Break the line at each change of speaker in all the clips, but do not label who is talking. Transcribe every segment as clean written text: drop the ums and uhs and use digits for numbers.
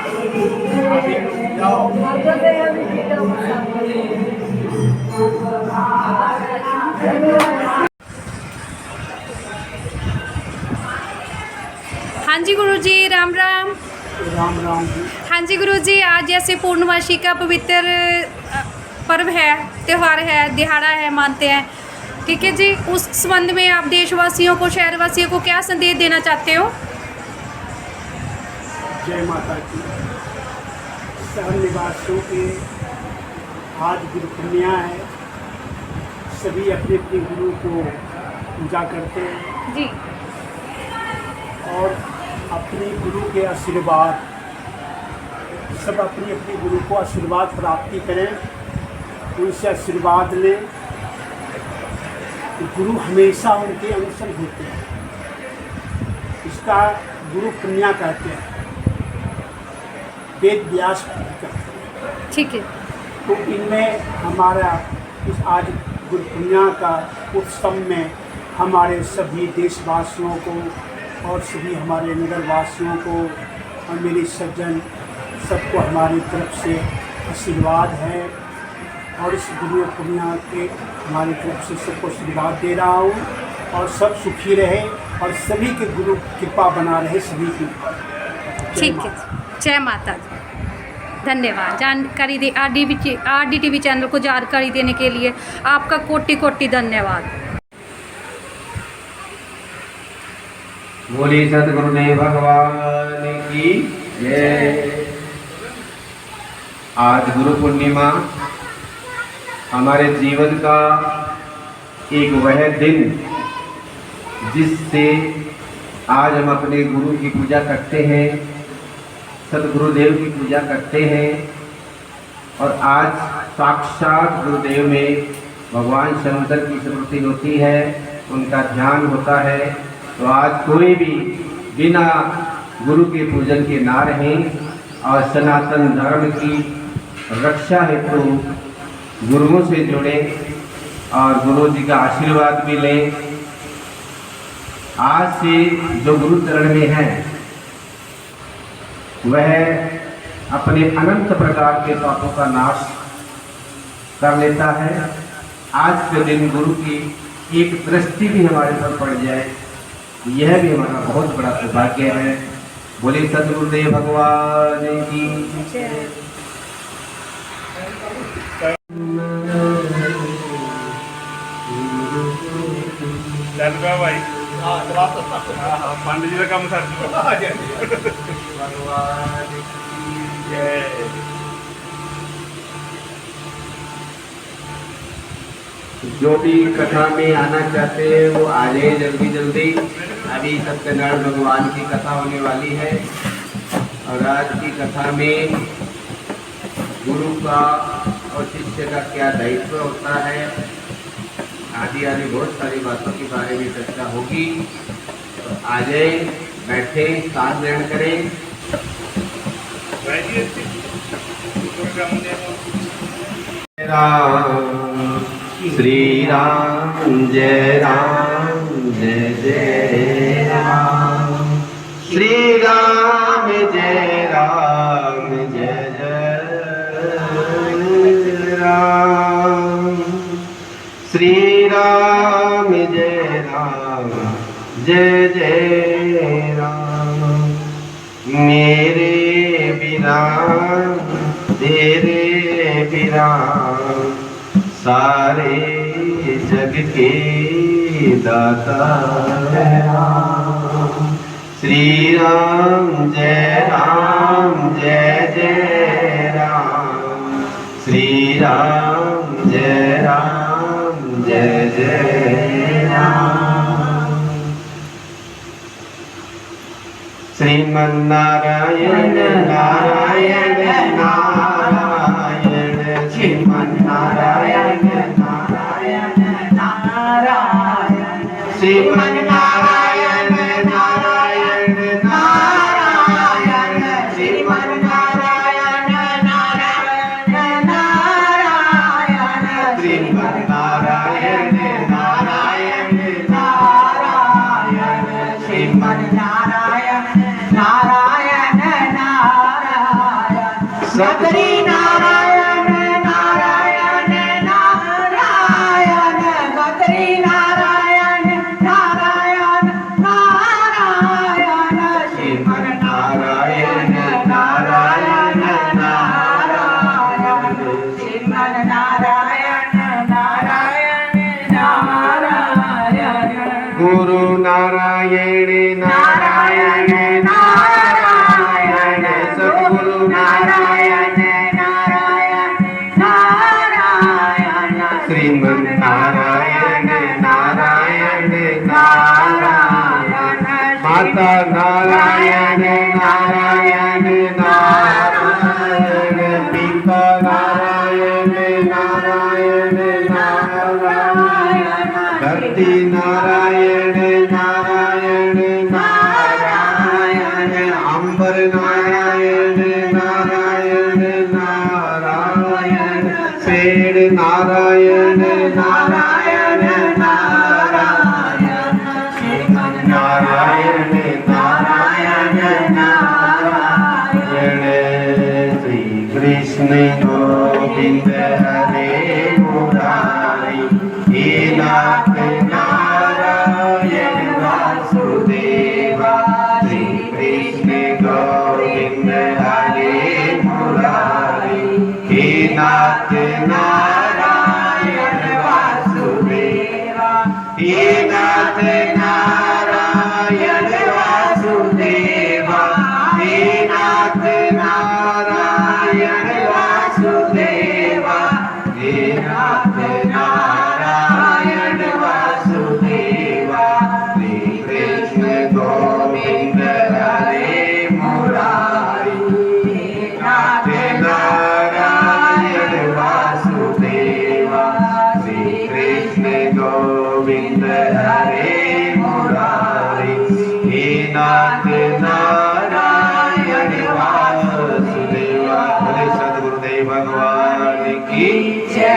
अभी रुक जाओ।
हाँ जी गुरु जी, राम राम।
राम राम जी।
हाँ जी गुरु जी, आज जैसे पूर्णमासी का पवित्र पर्व है, त्यौहार है, दिहाड़ा है, मानते हैं, ठीक है जी। उस संबंध में आप देशवासियों को, शहरवासियों को क्या संदेश देना चाहते हो?
जय माता की। शहर निवासियों के आज गुरु पूर्णिमा है। सभी अपने अपने गुरु को पूजा करते हैं
जी।
और अपने गुरु के आशीर्वाद, सब अपनी अपनी गुरु को आशीर्वाद प्राप्ति करें, उनसे आशीर्वाद लें। गुरु हमेशा उनके अनुसरण होते हैं, इसका गुरु पुण्या कहते हैं, वेद व्यास कहते हैं।
ठीक है।
तो इनमें हमारा इस आज गुरु पुण्या का उत्सव में हमारे सभी देशवासियों को और सभी हमारे नगरवासियों को और मेरे सज्जन सबको हमारी तरफ से आशीर्वाद है। और इस गुरु पुण्या के हमारी तरफ से सबको आशीर्वाद दे रहा हूँ और सब सुखी रहे और सभी के गुरु कृपा बना रहे सभी की।
ठीक है। जय माता दी। धन्यवाद। जानकारी दे RDTV चैनल को जानकारी देने के लिए आपका कोटि कोटि धन्यवाद।
बोली सतगुरुदेव भगवान की जय। आज गुरु पूर्णिमा हमारे जीवन का एक वह दिन जिससे आज हम अपने गुरु की पूजा करते हैं, सतगुरुदेव की पूजा करते हैं। और आज साक्षात गुरुदेव में भगवान शंकर की स्मृति होती है, उनका ध्यान होता है। तो आज कोई भी बिना गुरु के पूजन के ना रहें और सनातन धर्म की रक्षा हेतु गुरुओं से जुड़ें और गुरु जी का आशीर्वाद भी लें। आज से जो गुरु चरण में है वह अपने अनंत प्रकार के पापों का नाश कर लेता है। आज के दिन गुरु की एक दृष्टि भी हमारे पर पड़ जाए, यह भी हमारा बहुत बड़ा सौभाग्य है। बोले सतगुरुदेव भगवान की जय।
भाई पंडित जी का काम भगवान की जय।
जो भी कथा में आना चाहते हैं वो आ जाए जल्दी जल्दी। अभी सत्यनारायण भगवान की कथा होने वाली है और आज की कथा में गुरु का और शिष्य का क्या दायित्व होता है, आदि आदि बहुत सारी बातों के बारे में चर्चा होगी। तो आ जाए, बैठे, साथ ग्रहण करें। राम श्री राम जय राम जय जय राम। श्री राम जय राम जय जय राम। श्री राम जय राम जय जय राम। मेरे बिना तेरे बिना सारे जग के दाता है राम। श्री राम जय जय राम। श्री राम जय जय राम। श्रीमन्नारायण नारायण नारायण। श्रीमन्नारायण नारायण नारायण। श्रीमन्नारायण नारायण नारायण। श्रीमन्नारायण नारायण नारायण। श्रीमन्नारायण नारायण नारायण। श्रीमन्नारायण नारायण नारायण। सतगुरु नारायण नारायण नारायण
बद्री नारायण नारायण नारायण
श्रीमन नारायण नारायण नारायण
श्रीमन नारायण नारायण नारायण
गुरु नारायण नारायण नारायण सतगुरु नारायण
नारायण नारायण
श्रीमन नारायण नारायण नारायण माता नारायण नारायण नारायण पिता नारायण नारायण नारायण धरती नारायण नारायण नारायण अंबर नारायण नारायण नारायण पेड़ नारायण नारायण नारायण नारायण नारायण नारायण श्री कृष्ण गोविंद हरे मुरारी हे नाथ नारायण वासुदेवा श्री कृष्ण गोविंद हरे मुरारी हे नाथ नारायण वासुदेवा हे नाथ नारायण वासुदेवा हे नाथ नारायण वासुदेवा हे नाथ नारायण वासुदेवा श्री कृष्ण गोविंद हरे मुरारी हे नाथ नारायण वासुदेवा श्री कृष्ण गोविंद हरे मुरारी हे नाथ नारायण वासुदेवा। बोले सद्गुरुदेव भगवान की जय।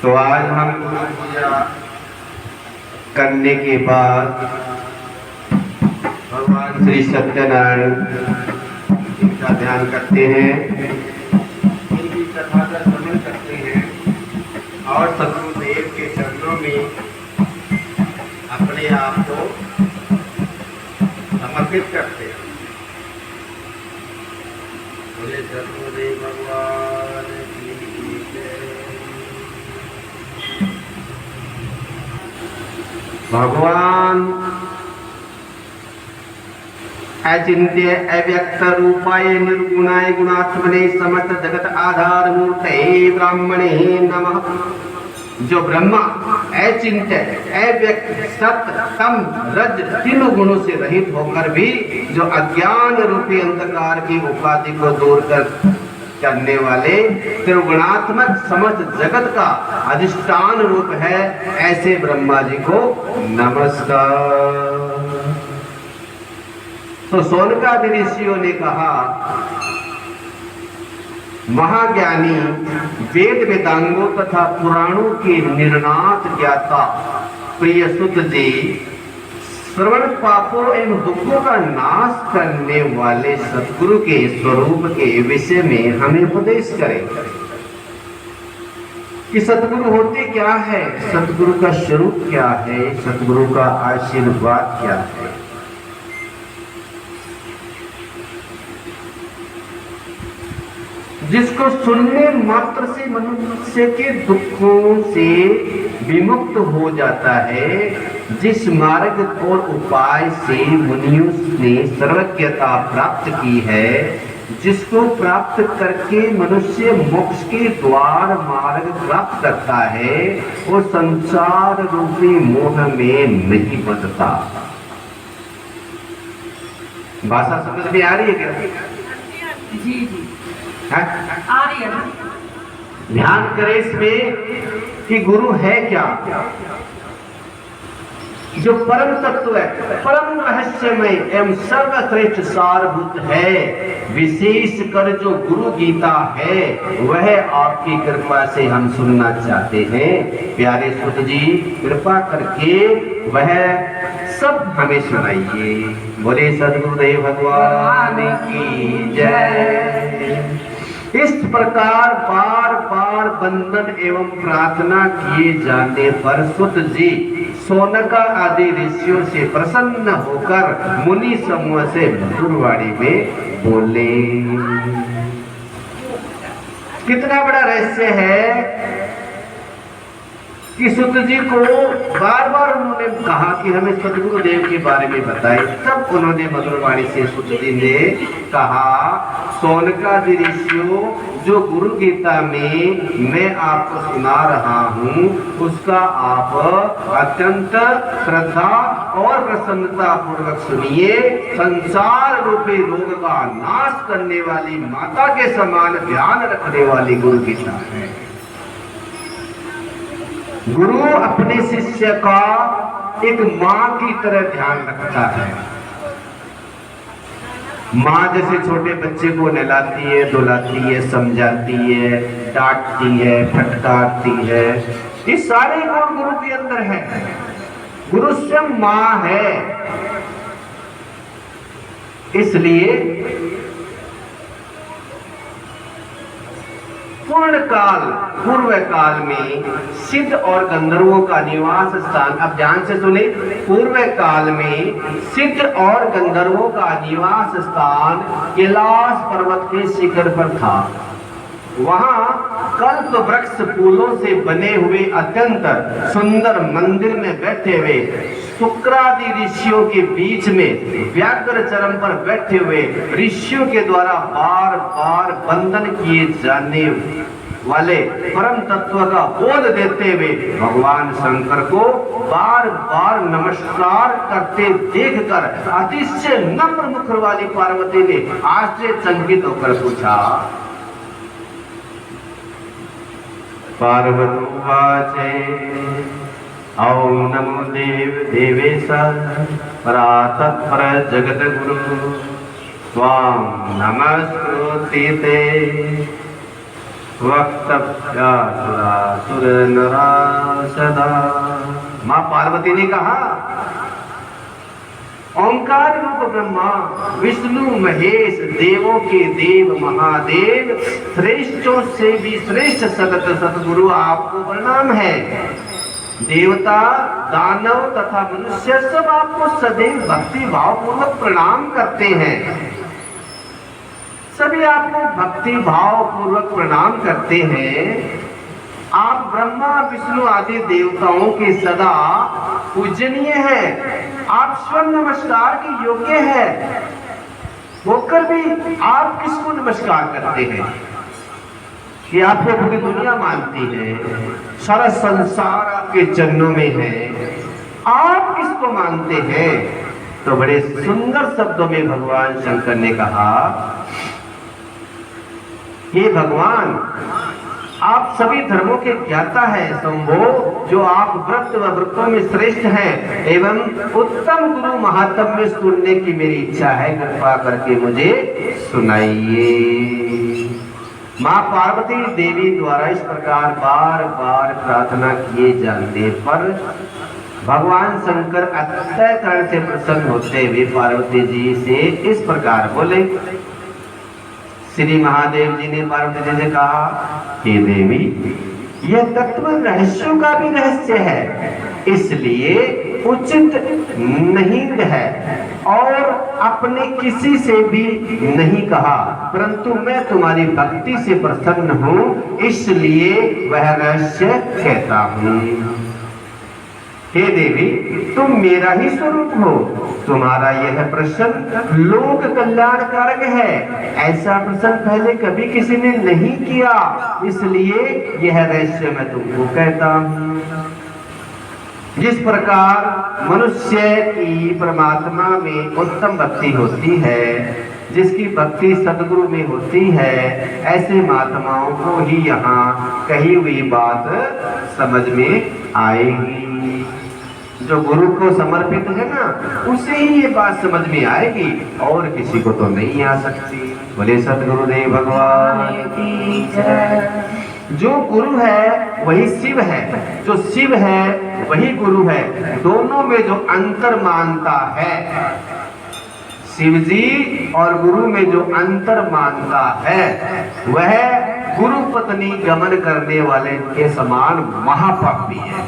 तो आज हम गुरु पूजा करने के बाद भगवान श्री सत्यनारायण इनका ध्यान करते हैं, इनकी कथा का श्रवण करते हैं और सद्गुरुदेव के चरणों में अपने आप को समर्पित करते हैं। बोले सद्गुरुदेव भगवान की जय। भगवान अचिंत्य अव्यक्त रूपाय निर्गुणाय गुणात्मने समस्त जगत आधार मूर्ते ब्राह्मणे नमः। जो ब्रह्मा अचिंत्य अव्यक्त सत्य तम रज तीनों गुणों से रहित होकर भी जो अज्ञान रूपी अंधकार की उपाधि को दूर करने वाले त्रिगुणात्मक समस्त जगत का अधिष्ठान रूप है, ऐसे ब्रह्मा जी को नमस्कार। तो सोनकादि ऋषियों ने कहा, महाज्ञानी वेद वेदांगों तथा पुराणों के निर्णात ज्ञाता प्रिय सुत जी श्रवण पापों एवं दुखों का नाश करने वाले सतगुरु के स्वरूप के विषय में हमें उपदेश करें कि सतगुरु होते क्या है, सतगुरु का स्वरूप क्या है, सतगुरु का आशीर्वाद क्या है। जिसको सुनने मात्र से मनुष्य के दुखों से विमुक्त हो जाता है, जिस मार्ग और उपाय से मुनियों ने सर्वज्ञता प्राप्त की है, जिसको प्राप्त करके मनुष्य मोक्ष के द्वार मार्ग प्राप्त करता है, वो संसार रूपी मोह में नहीं बंधता। भाषा समझ में आ रही है क्या?
जी जी
है?
आ रही है।
ध्यान करें इसमें कि गुरु है क्या। जो परम तत्व है, परम रहस्यमय एवं सर्वश्रेष्ठ सारभूत है, विशेष कर जो गुरु गीता है, वह आपकी कृपा से हम सुनना चाहते हैं। प्यारे सुत जी, कृपा करके वह सब हमें सुनाइए। बोले सद्गुरुदेव भगवान की जय। इस प्रकार बार बार वंदन एवं प्रार्थना किए जाने पर सुत जी सोनका आदि ऋषियों से प्रसन्न होकर मुनि समूह से मधुरवाणी में बोले। कितना बड़ा रहस्य है कि सुत जी को बार बार उन्होंने कहा कि हमें सद्गुरुदेव के बारे में बताएं। तब उन्होंने मधुरवाणी से सुत जी ने कहा, सोनकादि ऋषियों, जो गुरु गीता में मैं आपको सुना रहा हूँ उसका आप अत्यंत श्रद्धा और प्रसन्नता पूर्वक सुनिए। संसार रूपी रोग का नाश करने वाली माता के समान ध्यान रखने वाली गुरु गीता है। गुरु अपने शिष्य का एक मां की तरह ध्यान रखता है। मां जैसे छोटे बच्चे को नहलाती है, धुलाती है, समझाती है, डांटती है, फटकारती है, ये सारे गुण गुरु के अंदर है। गुरु स्वयं मां है। इसलिए पूर्व काल में सिद्ध और गंधर्वों का निवास स्थान, अब ध्यान से सुने, पूर्व काल में सिद्ध और गंधर्वों का निवास स्थान कैलाश पर्वत के शिखर पर था। वहां कल्प वृक्ष फूलों से बने हुए अत्यंत सुंदर मंदिर में बैठे हुए शुक्रादि ऋषियों के बीच में व्याघ्र चरम पर बैठे हुए ऋषियों के द्वारा बार बार वंदन किए जाने वाले परम तत्व का बोध देते हुए भगवान शंकर को बार बार नमस्कार करते देखकर अतिशय नम्र मुख वाली पार्वती ने आश्चर्यचकित होकर पूछा। पार्वती ओम नमो देव देवेश परात्पर जगत गुरु स्वाम नमस्कृते वक्तव्या सुर नरा सदा। मां पार्वती ने कहा, ओंकार रूप ब्रह्मा विष्णु महेश देवों के देव महादेव श्रेष्ठों से भी श्रेष्ठ सतत सतगुरु आपको प्रणाम है। देवता दानव तथा मनुष्य सब आपको सदैव भक्ति भाव पूर्वक प्रणाम करते हैं। सभी आपको भक्ति भाव पूर्वक प्रणाम करते हैं। आप ब्रह्मा विष्णु आदि देवताओं के सदा पूजनीय हैं। आप स्वयं नमस्कार के योग्य हैं। होकर भी आप किसको नमस्कार करते हैं? कि आपको पूरी दुनिया मानती है, सारा संसार आपके चरणों में है, आप किसको मानते हैं? तो बड़े सुंदर शब्दों में भगवान शंकर ने कहा, हे भगवान, आप सभी धर्मों के ज्ञाता हैं शंभो, जो आप व्रत व व्रतों में श्रेष्ठ हैं एवं उत्तम गुरु महात्म्य सुनने की मेरी इच्छा है, कृपा करके मुझे सुनाइए। मां पार्वती देवी द्वारा इस प्रकार बार बार प्रार्थना किए जाने पर भगवान शंकर अंतःकरण से प्रसन्न होते हुए पार्वती जी से इस प्रकार बोले। श्री महादेव जी ने पार्वती जी से कहा, हे देवी, यह तत्व रहस्यों का भी रहस्य है, इसलिए उचित नहीं है और अपने किसी से भी नहीं कहा, परंतु मैं तुम्हारी भक्ति से प्रसन्न हूँ, इसलिए वह रहस्य कहता हूँ। हे देवी, तुम मेरा ही स्वरूप हो, तुम्हारा यह प्रश्न लोक कल्याणकारक है, ऐसा प्रश्न पहले कभी किसी ने नहीं किया, इसलिए यह रहस्य मैं तुमको कहता हूँ। जिस प्रकार मनुष्य की परमात्मा में उत्तम भक्ति होती है, जिसकी भक्ति सदगुरु में होती है, ऐसे महात्माओं को ही यहाँ कही हुई बात समझ में आएगी। जो गुरु को समर्पित है ना, उसे ही ये बात समझ में आएगी और किसी को तो नहीं आ सकती। बोले सद्गुरुदेव भगवान की जय। जो गुरु है वही शिव है, जो शिव है वही गुरु है। दोनों में जो अंतर मानता है शिव जी और गुरु में जो अंतर मानता है वह गुरु पत्नी गमन करने वाले के समान महापापी है।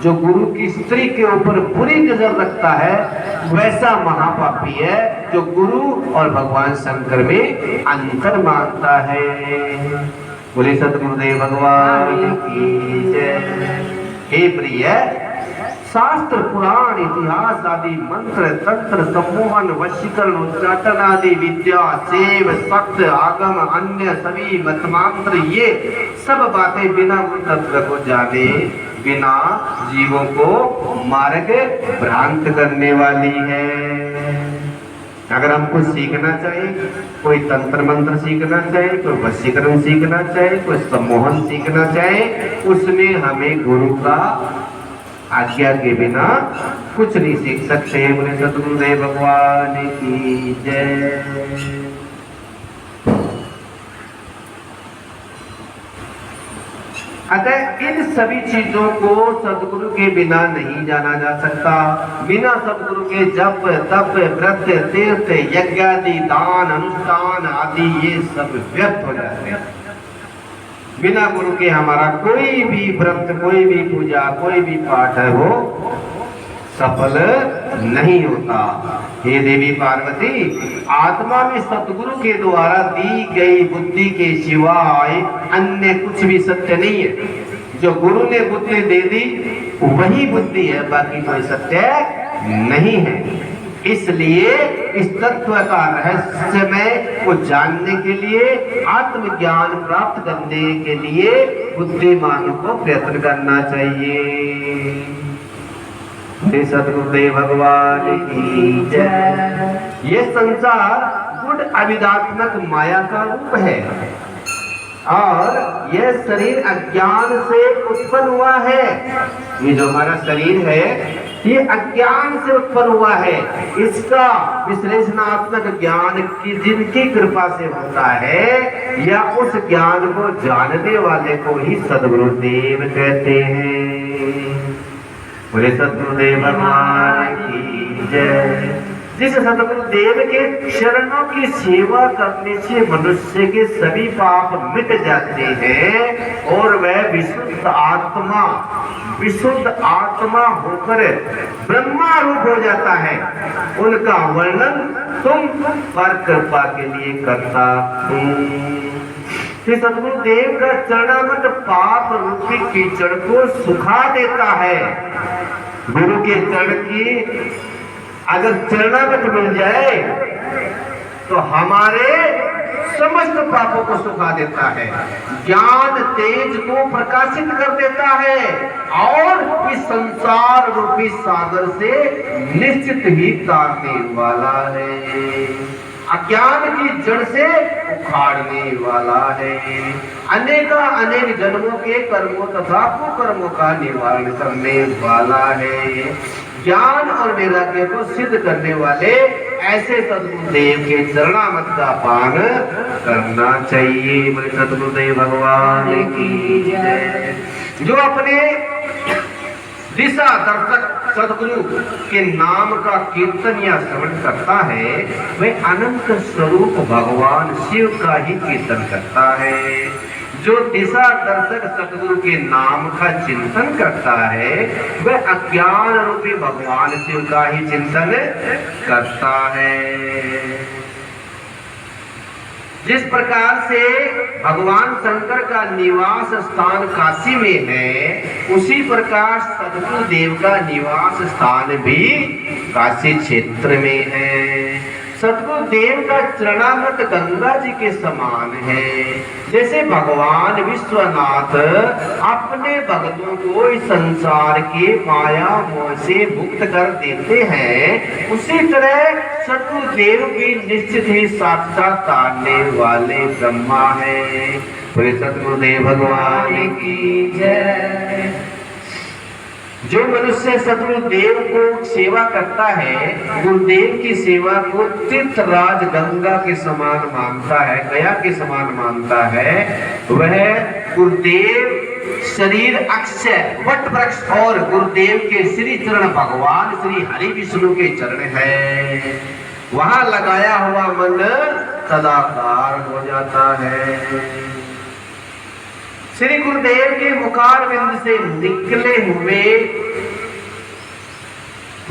जो गुरु की स्त्री के ऊपर बुरी नजर रखता है वैसा महापापी है जो गुरु और भगवान शंकर में अंतर मानता है। बोले सतगुरुदेव भगवान की जय। हे प्रिय, शास्त्र पुराण इतिहास आदि मंत्र तंत्र सम्मोहन वशीकरण उच्चाटन आदि विद्या सेव सत्य आगम अन्य सभी मतमांत्र ये सब बातें बिना तत्व को जाने बिना जीवों को मार्ग भ्रांत करने वाली है। अगर हम कुछ सीखना चाहे, कोई तंत्र मंत्र सीखना चाहे, कोई वशीकरण सीखना चाहे, कोई सम्मोहन सीखना चाहे, उसमें हमें गुरु का आज्ञा के बिना कुछ नहीं सीख सकते। बोले सतगुरुदेव भगवान की जय। अतः इन सभी चीजों को सदगुरु के बिना नहीं जाना जा सकता। बिना सदगुरु के जप तप व्रत तीर्थ यज्ञ आदि दान अनुष्ठान आदि ये सब व्यर्थ हो जाते हैं। बिना गुरु के हमारा कोई भी व्रत, कोई भी पूजा, कोई भी पाठ है वो सफल नहीं होता। हे देवी पार्वती, आत्मा में सतगुरु के द्वारा दी गई बुद्धि के सिवाय अन्य कुछ भी सत्य नहीं है। जो गुरु ने बुद्धि दे दी वही बुद्धि है, बाकी कोई सत्य नहीं है। इसलिए इस तत्व का रहस्यमय को जानने के लिए, आत्मज्ञान प्राप्त करने के लिए बुद्धिमानों को प्रयत्न करना चाहिए। सतगुरुदेव भगवान की जय। ये संसार गुण अविद्यात्मक माया का रूप है और यह शरीर अज्ञान से उत्पन्न हुआ है। ये जो हमारा शरीर है ये अज्ञान से उत्पन्न हुआ है। इसका विश्लेषणात्मक ज्ञान की जिनकी कृपा से होता है या उस ज्ञान को जानने वाले को ही सद्गुरुदेव कहते हैं। बोले सद्गुरुदेव भगवान की जय। जिस सद्गुरुदेव के चरणों की सेवा करने से मनुष्य के सभी पाप मिट जाते हैं और वह विशुद्ध आत्मा होकर ब्रह्मा रूप हो जाता है। उनका वर्णन तुम पर कृपा के लिए करता हूँ। सद्गुरुदेव का चरणामृत पाप रूपी कीचड़ को सुखा देता है। गुरु के चरण की अगर चरणामृत मिल जाए तो हमारे समस्त पापों को सुखा देता है, ज्ञान तेज को प्रकाशित कर देता है और इस संसार रूपी सागर से निश्चित ही तारने वाला है। अज्ञान की जड़ से उखाड़ने वाला है। अनेक जन्मों के कर्मों तथा कुकर्मों का निवारण करने वाला है। ज्ञान और वैराग्य को सिद्ध करने वाले ऐसे सद्गुरुदेव के चरणामृत का पान करना चाहिए। बोले सद्गुरुदेव भगवान की जय। जो अपने दिशा दर्शक सद्गुरु के नाम का कीर्तन या श्रवण करता है वह अनंत स्वरूप भगवान शिव का ही कीर्तन करता है। जो दिशा दर्शक सद्गुरु के नाम का चिंतन करता है वह अज्ञान रूपी भगवान शिव का ही चिंतन करता है। जिस प्रकार से भगवान शंकर का निवास स्थान काशी में है उसी प्रकार सद्गुरु देव का निवास स्थान भी काशी क्षेत्र में है। सद्गुरु देव का चरणामृत गंगा जी के समान है। जैसे भगवान विश्वनाथ अपने भक्तों को इस संसार के माया मोह से मुक्त कर देते हैं उसी तरह सद्गुरु देव भी निश्चित ही साक्षात तारने वाले ब्रह्मा है। बोले सद्गुरुदेव भगवान की जय। जो मनुष्य सद्गुरुदेव को सेवा करता है गुरुदेव की सेवा को तीर्थराज गंगा के समान मानता है, गया के समान मानता है, वह गुरुदेव शरीर अक्षय वट वृक्ष और गुरुदेव के श्री चरण भगवान श्री हरि विष्णु के चरण है। वहां लगाया हुआ मन सदाकार हो जाता है। श्री गुरुदेव के मुखारविंद से निकले हुए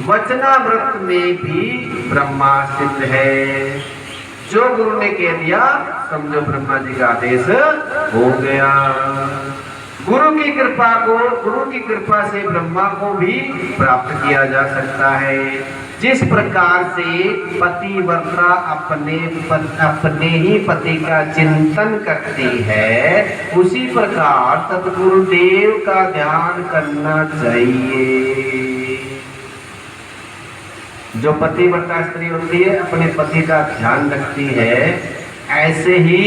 वचनामृत में भी ब्रह्मा सिद्ध है। जो गुरु ने कह दिया समझो ब्रह्मा जी का आदेश हो गया। गुरु की कृपा से ब्रह्मा को भी प्राप्त किया जा सकता है। जिस प्रकार से पतिव्रता अपने ही पति का चिंतन करती है, उसी प्रकार सतगुरुदेव का ध्यान करना चाहिए। जो पतिव्रता स्त्री होती है अपने पति का ध्यान रखती है, ऐसे ही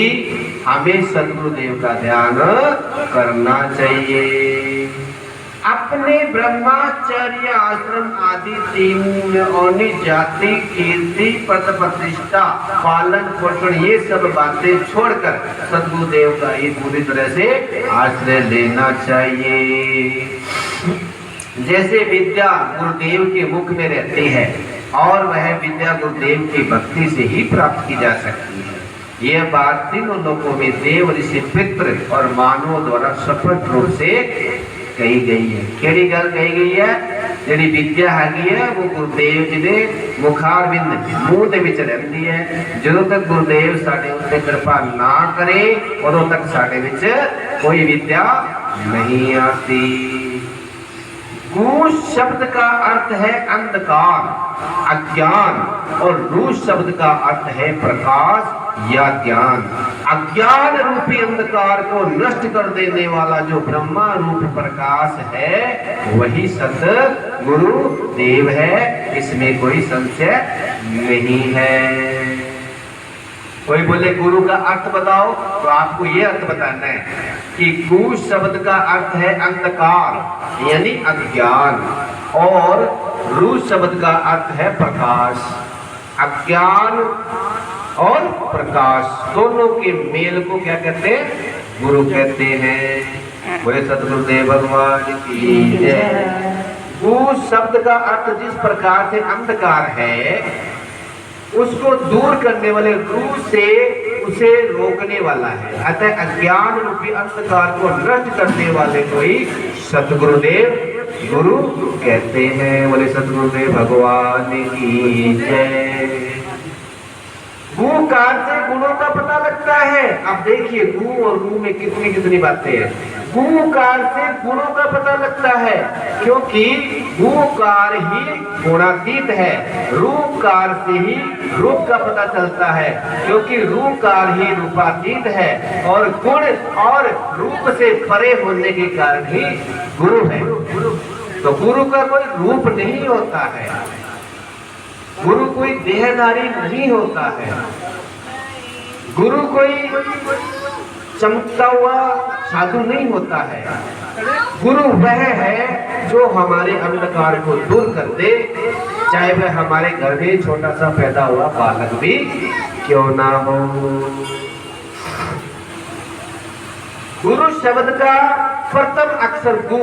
हमें सतगुरुदेव का ध्यान करना चाहिए। अपने ब्रह्मचर्य आश्रम आदि तीन जाति कीर्ति पद प्रतिष्ठा पालन पोषण ये सब बातें छोड़कर सतगुरुदेव का ही पूरी तरह से आश्रय लेना चाहिए। जैसे विद्या गुरुदेव के मुख में रहती है और वह विद्या गुरुदेव की भक्ति से ही प्राप्त की जा सकती है। यह बात तीनों लोगों में देव ऋषि पितृ और मानवों द्वारा स्पष्ट रूप से कही गई है। केड़ी गल कही गई है? जी विद्या है वो गुरुदेव जी ने मुखारविंद मुंह दे विच रहिंदी है। जो तक गुरुदेव साडे उत्ते कृपा ना करे उदों तक साडे विच कोई विद्या नहीं आती। कूश शब्द का अर्थ है अंधकार, अज्ञान, और रूस शब्द का अर्थ है प्रकाश या ज्ञान। अज्ञान रूपी अंधकार को नष्ट कर देने वाला जो ब्रह्मा रूप प्रकाश है वही सत गुरु देव है, इसमें कोई संशय नहीं है। कोई बोले गुरु का अर्थ बताओ, तो आपको ये अर्थ बताना है कि कूश शब्द का अर्थ है अंधकार यानी अज्ञान, और रूस शब्द का अर्थ है प्रकाश। अज्ञान और प्रकाश दोनों के मेल को क्या कहते हैं? गुरु कहते हैं। बोले सतगुरुदेव भगवान की जय। कूश शब्द का अर्थ जिस प्रकार से अंधकार है उसको दूर करने वाले रूप से उसे रोकने वाला है, अतः अज्ञान रूपी अंधकार को नष्ट करने वाले को ही सतगुरुदेव गुरु कहते हैं। बोले सतगुरुदेव भगवान की जय। गु कार से गुणों का पता लगता है। अब देखिए गु और गु में कितनी बातें हैं। गु कार से गुणों का पता लगता है क्योंकि गु कार ही गुणातीत है। रूप कार से ही रूप का पता चलता है क्योंकि रूप कार ही रूपातीत है, और गुण और रूप से परे होने के कारण ही गुरु है। तो गुरु का कोई रूप नहीं होता है, गुरु कोई देहधारी नहीं होता है, गुरु कोई चमकता हुआ साधु नहीं होता है। गुरु वह है जो हमारे अंधकार को दूर कर दे, चाहे वह हमारे घर में छोटा सा पैदा हुआ बालक भी क्यों ना हो। गुरु शब्द का प्रथम अक्षर गु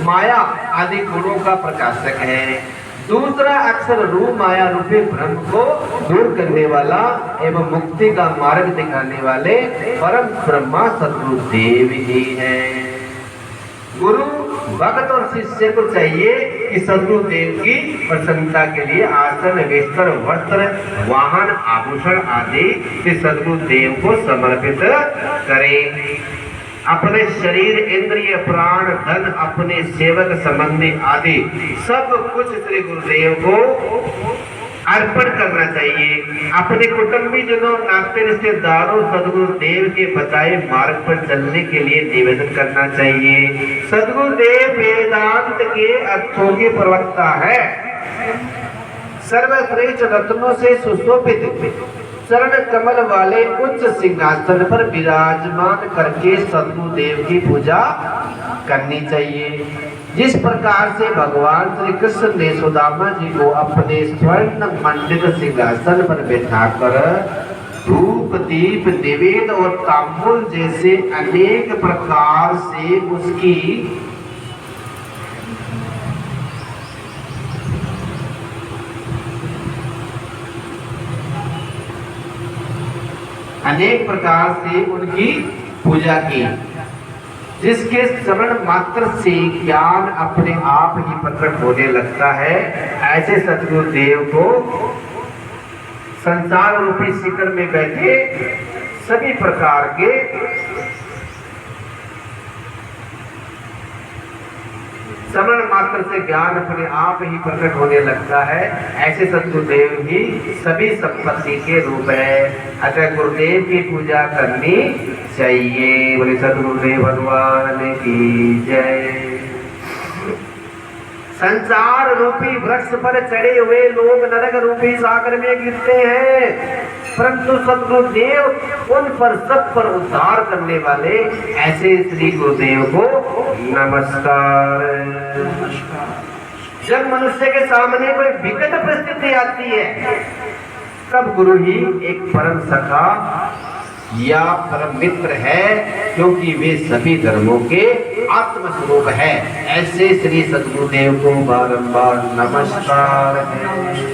माया आदि गुणों का प्रकाशक है। दूसरा अक्षर रू माया रूपी भ्रम को दूर करने वाला एवं मुक्ति का मार्ग दिखाने वाले परम ब्रह्मा सतगुरु देव ही है। गुरु भक्त और शिष्य को चाहिए कि सतगुरु देव की प्रसन्नता के लिए आसन बिस्तर वस्त्र वाहन आभूषण आदि से सतगुरु देव को समर्पित करें। अपने शरीर इंद्रिय प्राण धन अपने सेवक संबंधी आदि सब कुछ श्री गुरुदेव को अर्पण करना चाहिए। अपने कुटुंबी जनों नाते रिश्तेदारों सदगुरु देव के बताए मार्ग पर चलने के लिए निवेदन करना चाहिए। सदगुरु देव वेदांत के अर्थों के प्रवक्ता है। सर्वश्रेष्ठ रत्नों से सुशोभित चरण कमल वाले उच्च सिंहासन पर विराजमान करके सतगुरु देव की पूजा करनी चाहिए। जिस प्रकार से भगवान श्री कृष्ण ने सुदामा जी को अपने स्वर्ण मंडित सिंहासन पर बैठाकर धूप दीप निवेद और तांबूल जैसे अनेक प्रकार से उसकी अनेक प्रकार से उनकी पूजा की, जिसके श्रवण मात्र से ज्ञान अपने आप ही प्रकट होने लगता है। ऐसे सद्गुरुदेव को संसार रूपी शिखर में बैठे सभी प्रकार के श्रवण मात्र से ज्ञान अपने आप ही प्रकट होने लगता है। ऐसे सद्गुरुदेव ही सभी संपत्ति के रूप है। अतः गुरुदेव की पूजा करनी चाहिए। बोले सद्गुरुदेव भगवान की जय। संसार रूपी वृक्ष पर चढ़े हुए लोग नरक रूपी सागर में गिरते हैं, परंतु सद्गुरुदेव उन पर सब पर उद्धार करने वाले ऐसे श्री गुरुदेव को नमस्कार। जब मनुष्य के सामने कोई विकट परिस्थिति आती है, तब गुरु ही एक परम सखा या परम मित्र है, क्योंकि वे सभी धर्मों के आत्मस्वरूप है। ऐसे श्री सद्गुरुदेव को बारंबार नमस्कार है।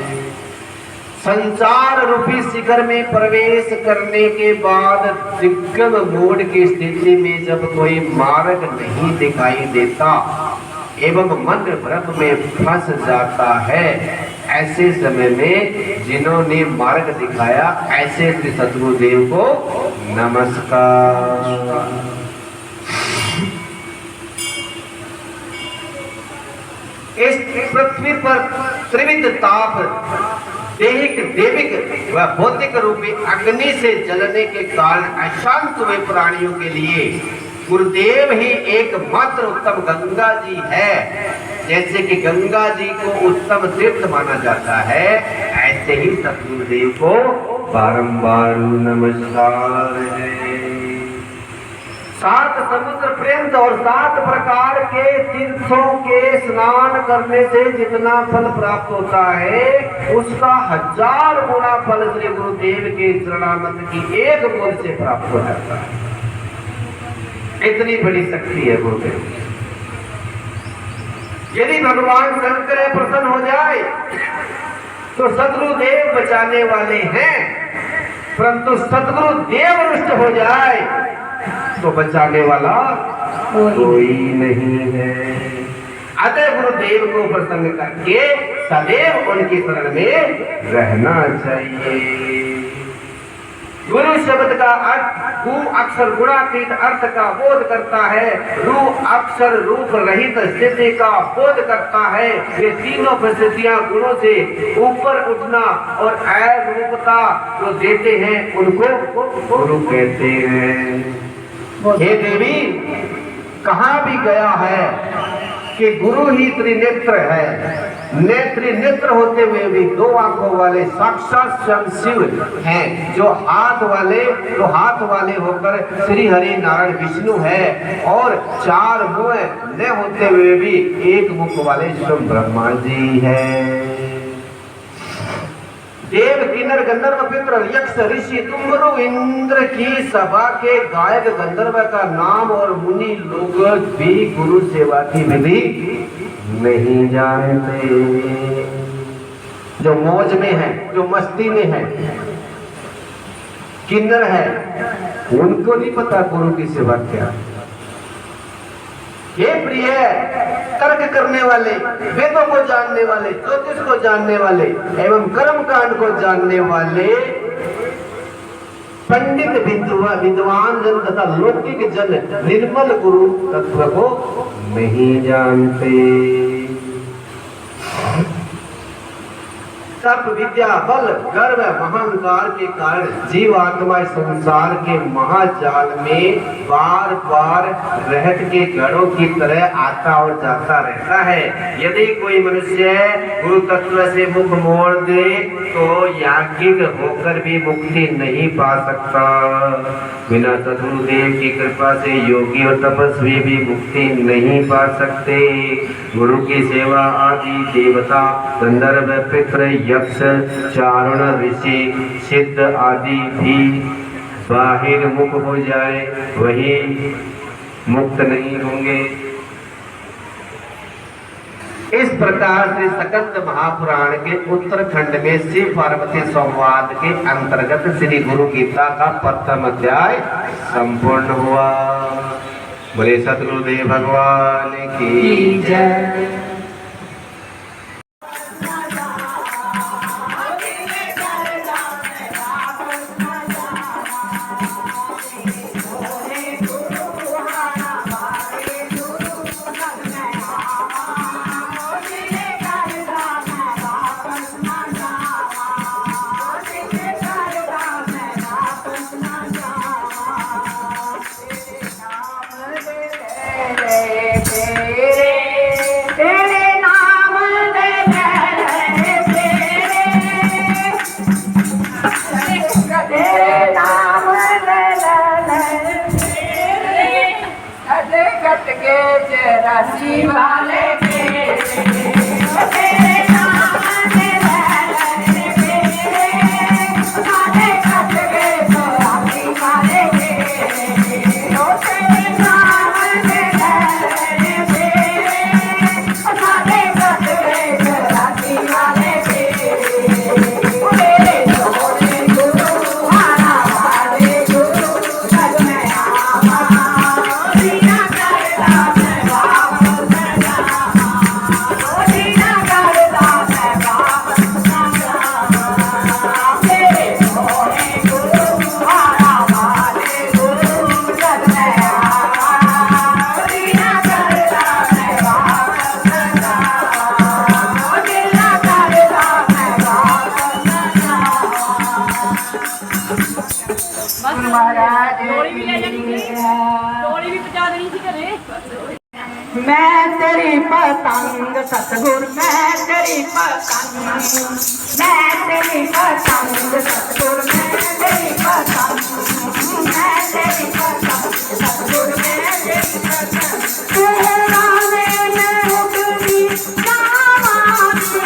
संसार रूपी शिखर में प्रवेश करने के बाद दिग्गम मोड़ की स्थिति में जब कोई मार्ग नहीं दिखाई देता एवं मन भ्रम में फंस जाता है, ऐसे समय में जिन्होंने मार्ग दिखाया ऐसे श्री सद्गुरुदेव को नमस्कार। इस पृथ्वी पर त्रिविध ताप दैहिक देविक व भौतिक रूपी अग्नि से जलने के कारण अशांत हुए प्राणियों के लिए गुरुदेव ही एकमात्र उत्तम गंगा जी है। जैसे कि गंगा जी को उत्तम तीर्थ माना जाता है, ऐसे ही सद्गुरुदेव को बारंबार नमस्कार है। 7 समुद्र पर्यंत और 7 प्रकार के तीर्थों के स्नान करने से जितना फल प्राप्त होता है, उसका 1000 गुना फल श्री गुरुदेव के चरणामृत की एक बूंद से प्राप्त हो जाता है। इतनी बड़ी शक्ति है गुरुदेव। यदि भगवान शंकर प्रसन्न हो जाए तो सद्गुरुदेव बचाने वाले हैं, परंतु सद्गुरुदेव रुष्ट हो जाए तो बचाने वाला कोई नहीं है। अतः गुरुदेव को प्रसन्न करके सदैव उनकी शरण में रहना चाहिए। गुरु शब्द का अर्थ गु अक्षर गुणातीत अर्थ का बोध करता है, रू अक्षर रूप रहित स्थिति का बोध करता है। ये तीनों परिस्थितियां गुणों से ऊपर उठना और अरूपता जो देते हैं उनको गुरु कहते हैं। हे देवी, कहाँ भी गया है कि गुरु ही त्रिनेत्र है। त्रिनेत्र होते हुए भी 2 आंखों वाले साक्षात स्वयं शिव हैं, जो हाथ वाले होकर श्री हरि नारायण विष्णु है, और 4 मुंह न होते हुए भी 1 मुख वाले स्वयं ब्रह्मा जी है। देव किन्नर गंधर्व पितर यक्ष ऋषि तुम्बरु इंद्र की सभा के गायक गंधर्व का नाम और मुनि लोग भी गुरु सेवा की विधि नहीं जानते। जो मौज में है, जो मस्ती में है, किन्नर है, उनको नहीं पता गुरु की सेवा क्या। हे प्रिय, तर्क करने वाले, वेदों को जानने वाले, ज्योतिष को जानने वाले एवं कर्म कांड को जानने वाले पंडित विद्वान जन तथा लौकिक जन निर्मल गुरु तत्व को नहीं जानते। तप विद्या बल गर्व महंकार के कारण जीवात्मा संसार के महाजाल में बार बार रहट के घड़ों की तरह आता और जाता रहता है। यदि कोई मनुष्य गुरु तत्व से मुख मोड़ दे तो याज्ञिक होकर भी मुक्ति नहीं पा सकता। बिना सद्गुरुदेव की कृपा से योगी और तपस्वी भी मुक्ति नहीं पा सकते। गुरु की सेवा आदि देवता गंधर्व पितृ यक्ष चारण ऋषि सिद्ध आदि भी बाहिर मुख हो जाए वही मुक्त नहीं होंगे। इस प्रकार से सकंद महापुराण के उत्तरखंड में शिव पार्वती संवाद के अंतर्गत श्री गुरु गीता का प्रथम अध्याय संपूर्ण हुआ। बोले सतगुरुदेव भगवान की
जय। राशि वाले मैं तेरी पतंग सतगुर मैं तेरी पतंग मैं तेरी पतंग सतगुर मैं तेरी पतंग मैं तेरी पतंग सतगुर मैं तेरी पतंग तू राने में उड़नी जावानी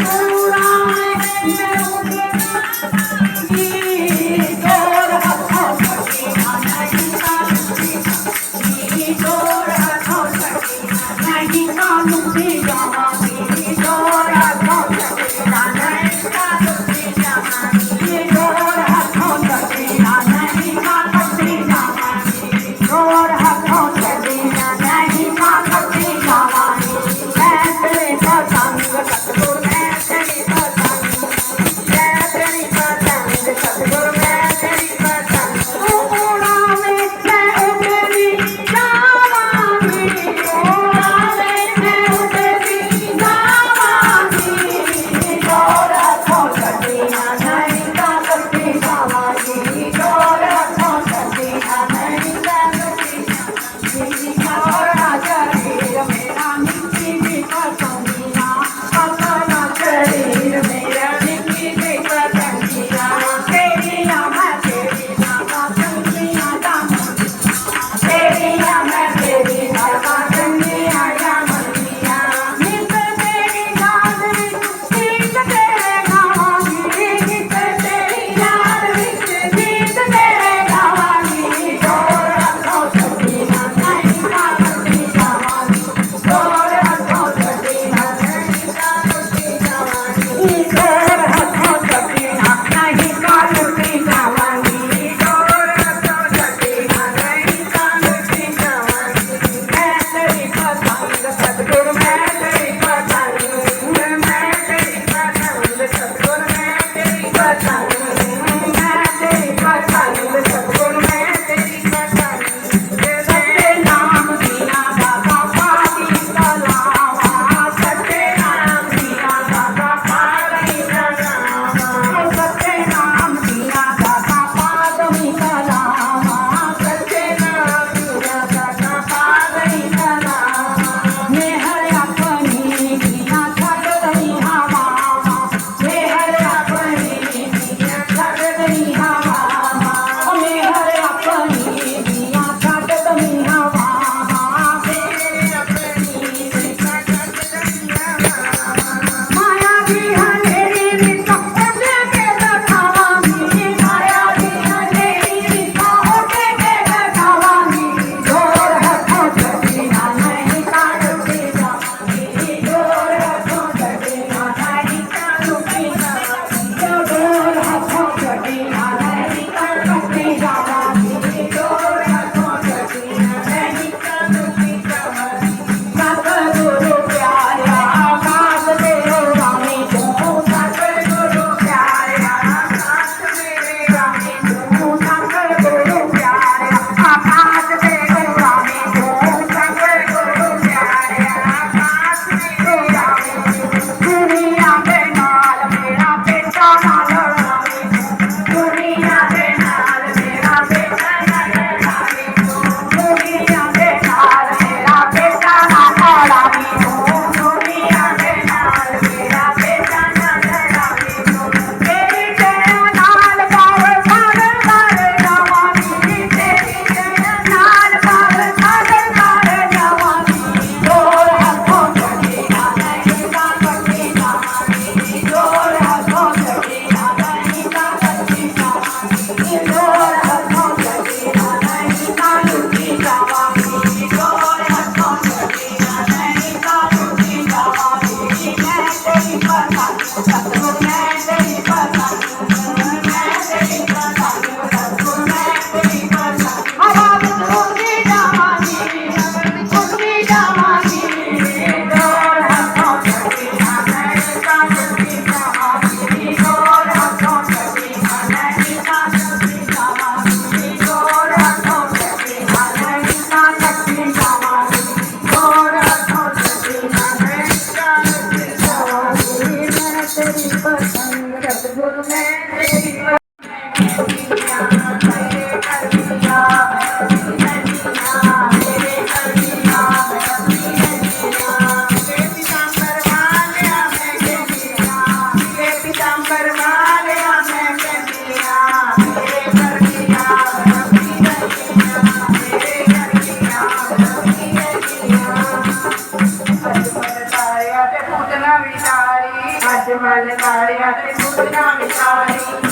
तू राने में उड़नी गोर हाथों सकी नहीं साथी गोर हाथों नहीं कानूनी जावानी गोर हाथों सकी नहीं कानूनी जावानी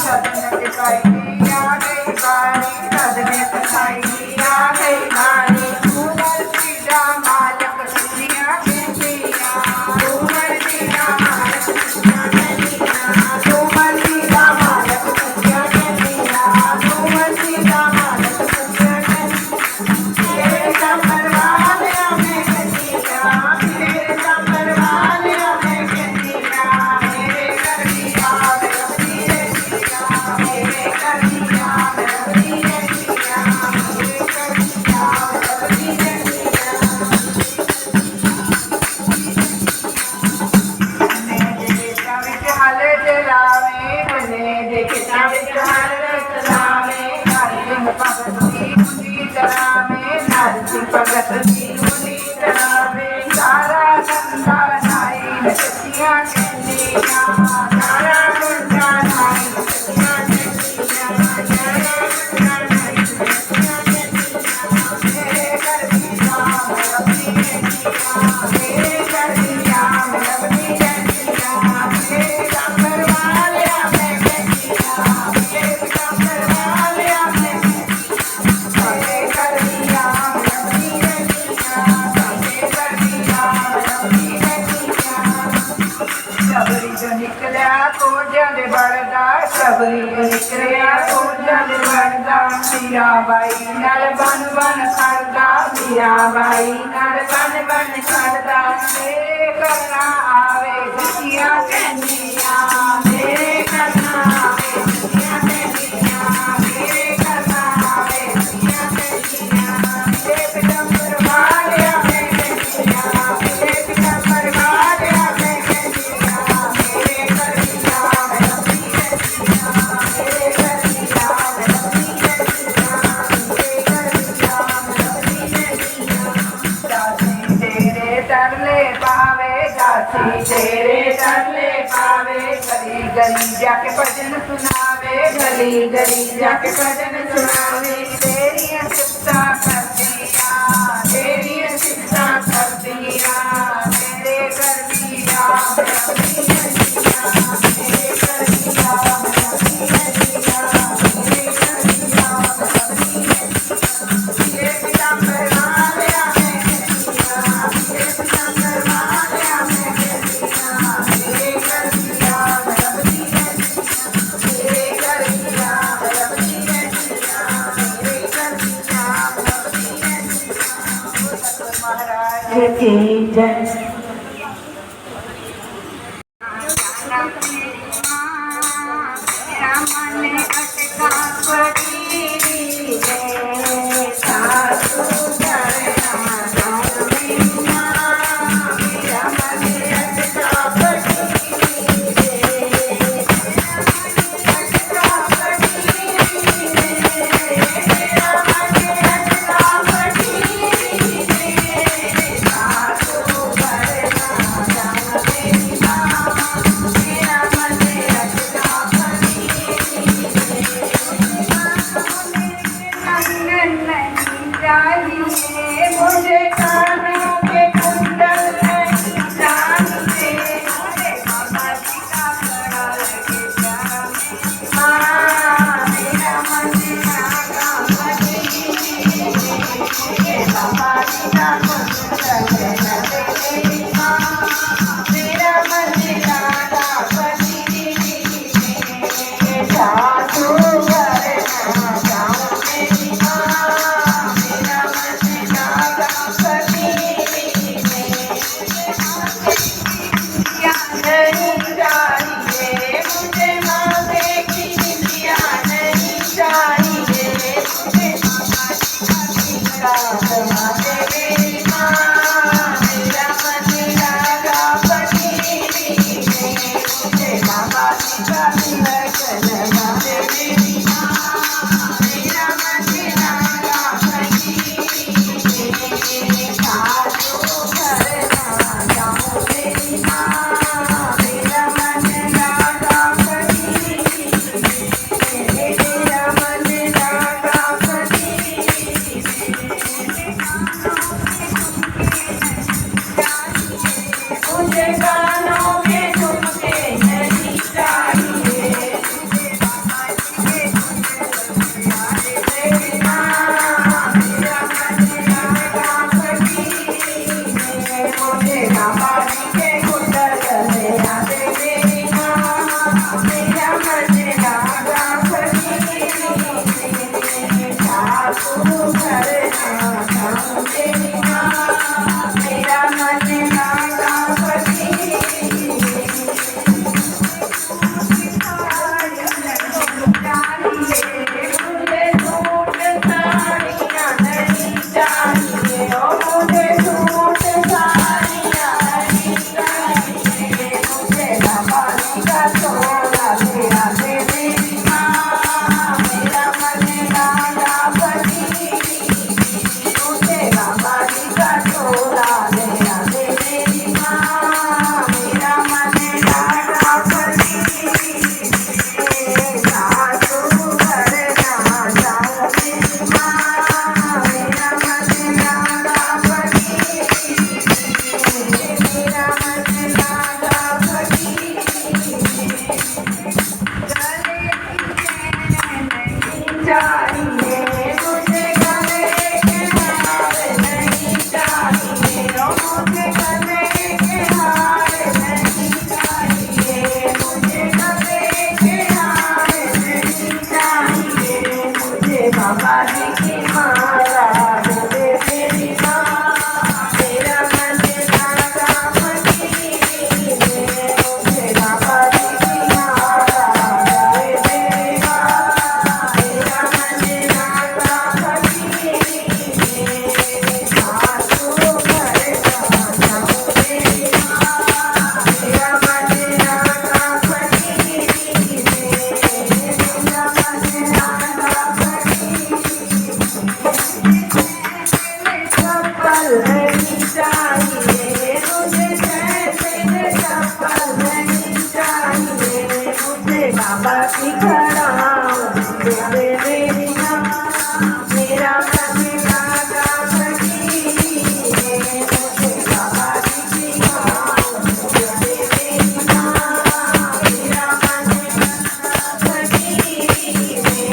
सदन के पाई आ गई बारी, सदन के पाई आ गई बारी। उमर सीधा मालक दुनिया के दिया, उमर सीधा मालक दुनिया के दिया, उमर सीधा मालक दुनिया के दिया, उमर सीधा मालक दुनिया के दिया। तेरे कमर वाले हमें कन्हैया, तेरे कमर वाले हमें कन्हैया, मेरे कर दिया रवि रे दिया, मेरे कर दिया रवि रे दिया, मेरे कर दिया रवि रे दिया। ने देखा विच हल जलावे, ने देखा विच हल जलावे, नारसिंह भगत की मुंडी चलावे, नारसिंह भगत की मुंडी चलावे। सारा गंगा नाई नचिया कहनिया, सारा गंगा नाई नचिया कहनिया, सारा गंगा नाई नचिया कहनिया। मेरे कर दिया रवि रे दिया, मेरे कर दिया रवि रे दिया, मेरे कमर वाले हमें कहनिया, मेरे कमर वाले हमें कहनिया। मेरे कर दिया रवि रे दिया, मेरे कर दिया रवि रे दिया। सबरी जो निकलिया कोडियां दे बड़दा, सबरी जो निकलिया कोडियां दे बड़दा। मीरा बाई नाल बन बन खड़दा, मीरा बाई नाल बन बन खड़दा। मेरे करना आवे दुखिया कहनिया, मेरे करना आवे दुखिया कहनिया, मेरे करना आवे दुखिया कहनिया। एक डंबर वाले हमें कहनिया, एक डंबर वाले हमें कहनिया, मेरे कर दिया रवि रे दिया, मेरे कर दिया रवि रे दिया, मेरे कर दिया रवि रे दिया। दासी तेरे तरले पावे, दासी तेरे तरले पावे, गली गली जाके भजन सुनावे, गली गली जाके भजन सुनावे। तेरियां सिफतां करदियां, तेरियां सिफतां करदियां, मेरे कर दिया रवि रे दिया, मेरे कर दिया रवि रे दिया, मेरे कर दिया रवि रे दिया। ये पिताम्बर वाले हमें कहनिया, ये पिताम्बर वाले हमें कहनिया, मेरे कर दिया रवि रे दिया, मेरे कर दिया रवि रे दिया, मेरे कर दिया रवि रे दिया। सतगुरु महाराज की जय। मेरा मन अटका पड़ी है, सासू धरना गाँव में माँ, मेरा मन अटका पड़ी है, अटका पड़ी है, मेरा मन अटका पड़ी है, सासू धरना गाँव में माँ, मेरा मन अटका पड़ी कंगन नहीं चाहिए मुझे, कानों के कुंडल नहीं चाहिए, मुझे बाबा जी का कड़ा लगे प्यारा में माँ, मेरा मन आगा बढ़ी, मुझे बाबा जी का कुंडल लगे माँ, मेरा मन आगा बढ़ी। सासू घरना गाँव में माँ, मेरा मन आगा चाहिए, मुझे गले के हार नहीं चाहिए, मुझे गले के हार नहीं चाहिए, मुझे गले के हार नहीं चाहिए, मुझे बाबा जी की माला दे मेरी माँ, मेरा मन राधा फकीर है, मुझे बाबा जी की माला दे मेरी माँ, मेरा मन राधा फकीर है, सासू घर जाना मेरी माँ, मेरा मन राधा फकीर है, मेरा मन राधा फकीर चप्पल नहीं चाहिए, मुझे कैसे चप्पल नहीं चाहिए, मुझे बाबा की खड़ाऊं दे मेरी माँ, मेरा मन राधा फकीर है, मुझे बाबा जी की खड़ाऊं दे मेरी माँ, मेरा मन राधा फकीर है,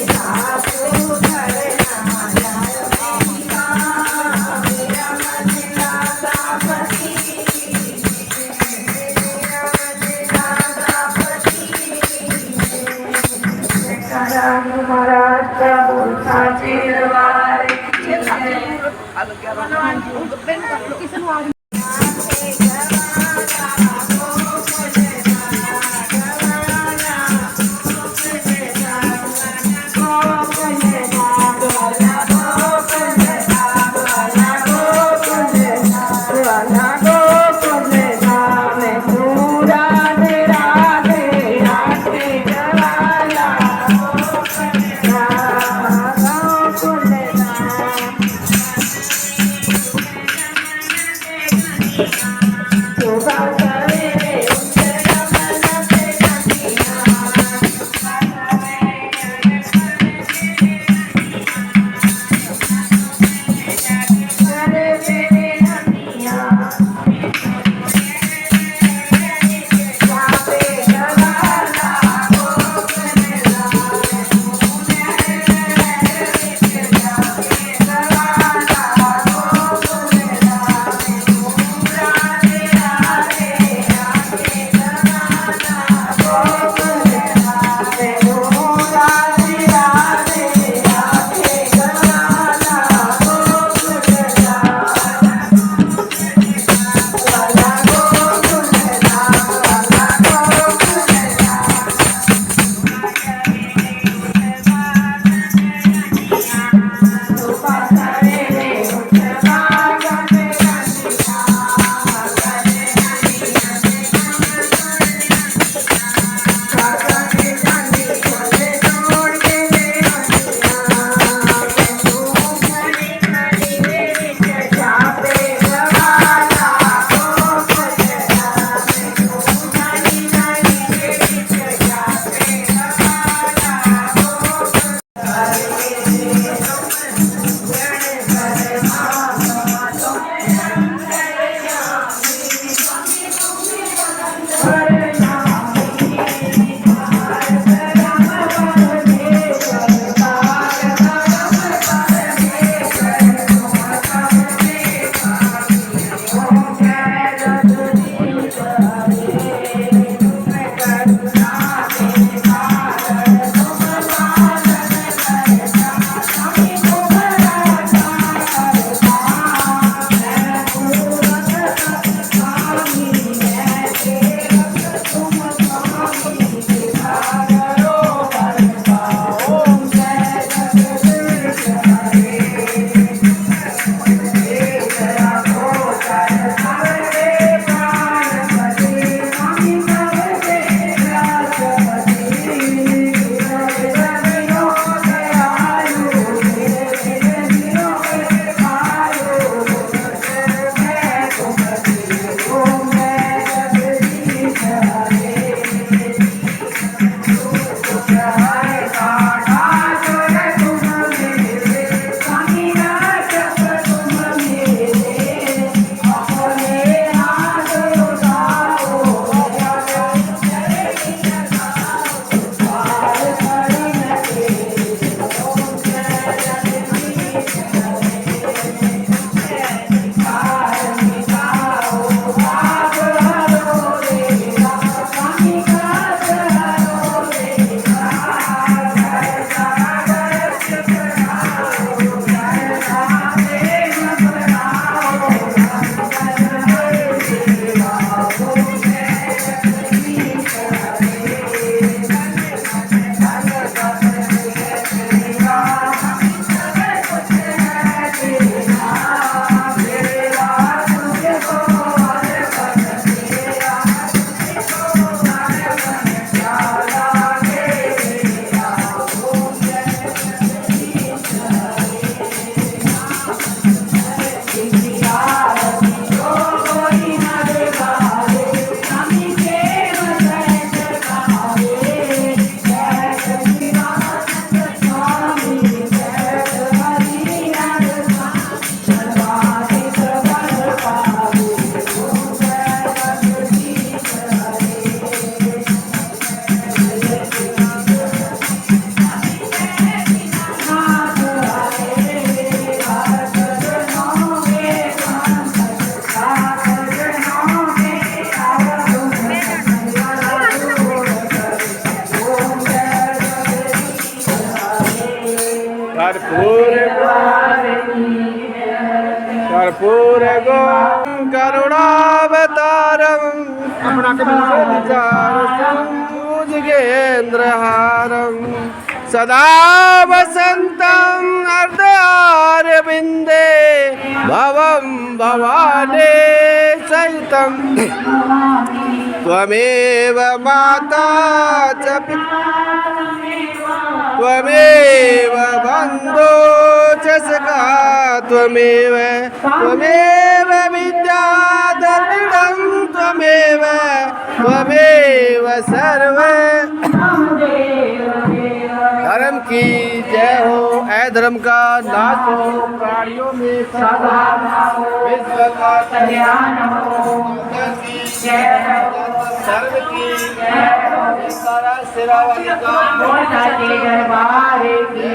सासू घर ना जाए मेरी माँ, मेरा मन राधा फकीर है, मेरा मन राधा फकीर है, कराम महाराज प्रभु साचे दरबार की जय।
कर्पूरगं करुणावतारं भुजगेन्द्रहारं सदा वसन्तं हृदयारविन्दे भवं भवानी सहितं त्वमेव माता च पिता त्वमेव बन्धो च सखा त्वमेव विद्याधरणं त्वमेव सर्व धर्म की जय हो। अधर्म का नाश हो, प्राणियों में सदा विश्व का कल्याण हो। धर्म की सारा सेवावन का दरबार की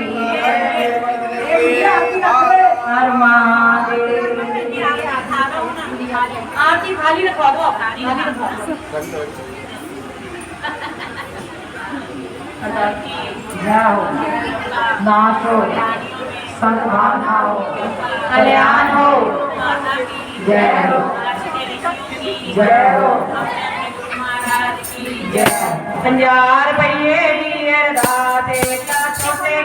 आरती खाली रखवा दो, खाली रखवा दो।
हो नाश हो, सद्भावना हो, कल्याण हो। जय हो, जय हो, जय। 50 रुपये दी दाते का छोटे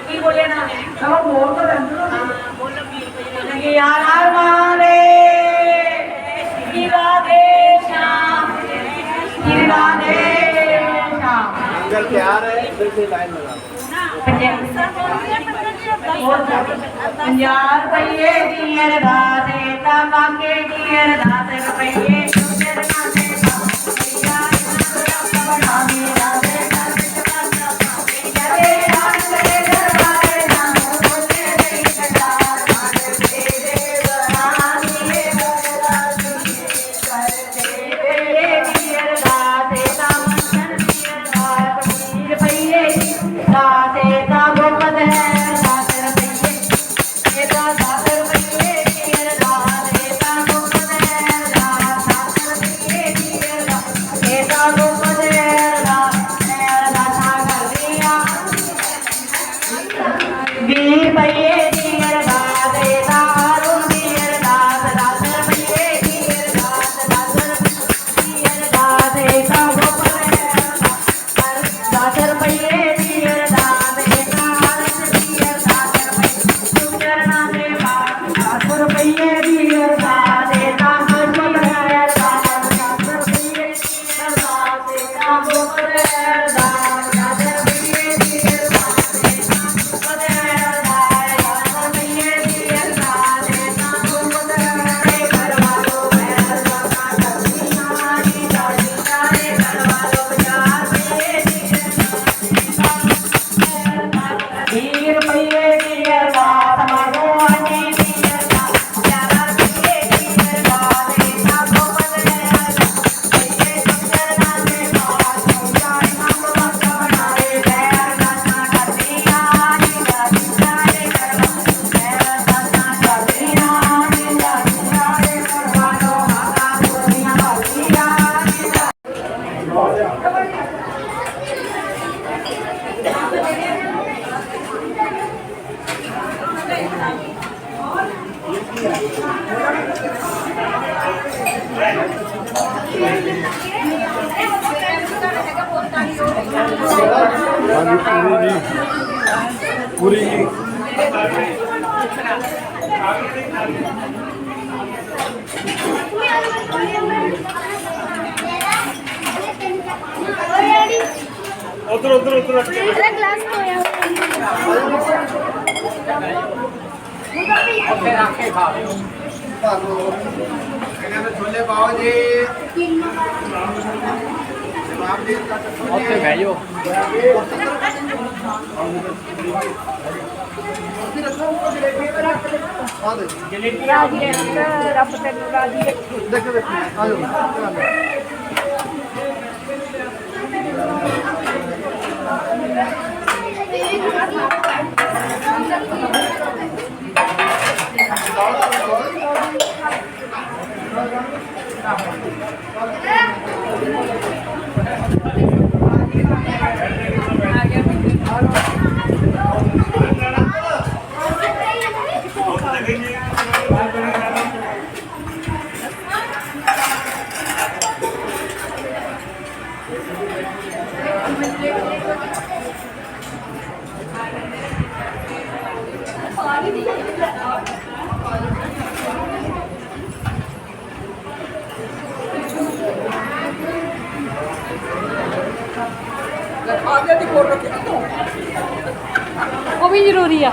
की बोले ना
सब बोल तो
यार मारे राधे श्याम, राधे श्याम।
मंगल प्यार है, फिर से लाइन लगा
50 रुपये दिए दाते काके दिए 10 रुपये
पूरी उधर उधर उधर
ग्लास तो है
छोले पाओ जी भेजो
आ गया। वो भी जरूरी है।